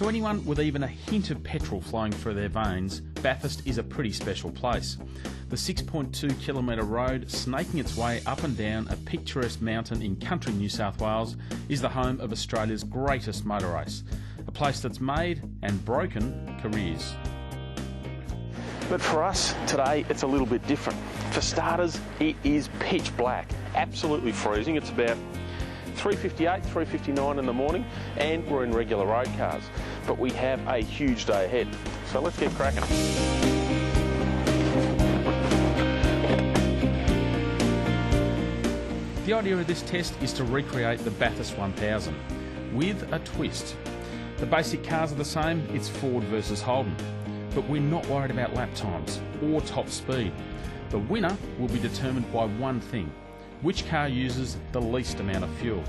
To anyone with even a hint of petrol flowing through their veins, Bathurst is a pretty special place. The 6.2 kilometre road, snaking its way up and down a picturesque mountain in country New South Wales, is the home of Australia's greatest motor race, a place that's made and broken careers. But for us today, it's a little bit different. For starters, it is pitch black, absolutely freezing. It's about 3:58, 3:59 in the morning, and we're in regular road cars. But we have a huge day ahead, so let's get cracking. The idea of this test is to recreate the Bathurst 1000 with a twist. The basic cars are the same, it's Ford versus Holden. But we're not worried about lap times or top speed. The winner will be determined by one thing: which car uses the least amount of fuel.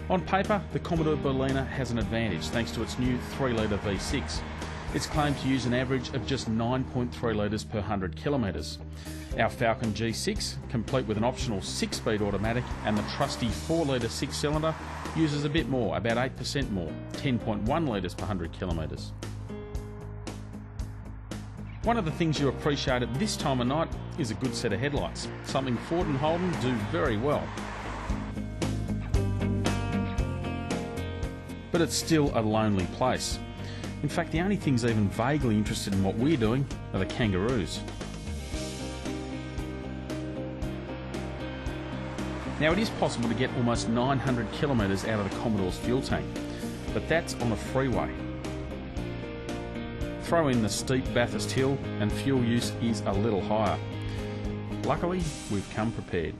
On paper, the Commodore Berliner has an advantage thanks to its new 3-litre V6. It's claimed to use an average of just 9.3 litres per 100 kilometres. Our Falcon G6, complete with an optional 6-speed automatic and the trusty 4-litre 6-cylinder, uses a bit more, about 8% more, 10.1 litres per 100 kilometres. One of the things you appreciate at this time of night is a good set of headlights, something Ford and Holden do very well. But it's still a lonely place. In fact, the only things even vaguely interested in what we're doing are the kangaroos. Now, it is possible to get almost 900 kilometres out of the Commodore's fuel tank, but that's on a freeway. Throw in the steep Bathurst Hill and fuel use is a little higher. Luckily, we've come prepared.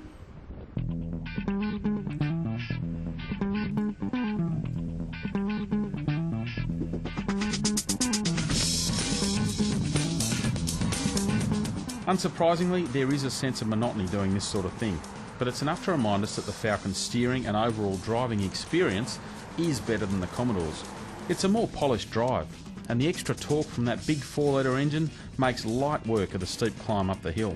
Unsurprisingly, there is a sense of monotony doing this sort of thing, but it's enough to remind us that the Falcon's steering and overall driving experience is better than the Commodore's. It's a more polished drive, and the extra torque from that big 4-litre engine makes light work of the steep climb up the hill.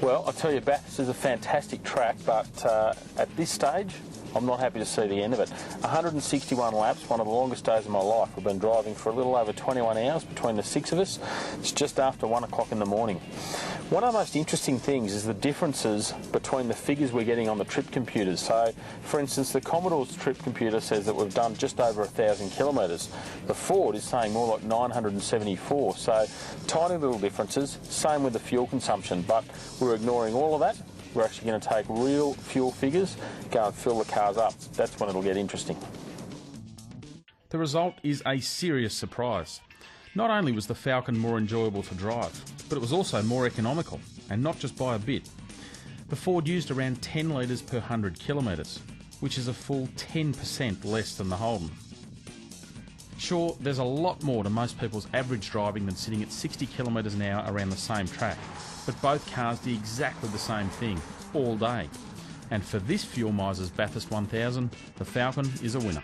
Well, I tell you, Bathurst is a fantastic track, but at this stage, I'm not happy to see the end of it. 161 laps, one of the longest days of my life. We've been driving for a little over 21 hours between the 6 of us. It's just after 1 o'clock in the morning. One of the most interesting things is the differences between the figures we're getting on the trip computers. So, for instance, the Commodore's trip computer says that we've done just over 1,000 kilometres. The Ford is saying more like 974, so tiny little differences. Same with the fuel consumption, but we're ignoring all of that. We're actually going to take real fuel figures, go and fill the cars up. That's when it'll get interesting. The result is a serious surprise. Not only was the Falcon more enjoyable to drive, but it was also more economical, and not just by a bit. The Ford used around 10 litres per 100 kilometres, which is a full 10% less than the Holden. Sure, there's a lot more to most people's average driving than sitting at 60 kilometres an hour around the same track, but both cars do exactly the same thing, all day. And for this Fuel Miser's Bathurst 1000, the Falcon is a winner.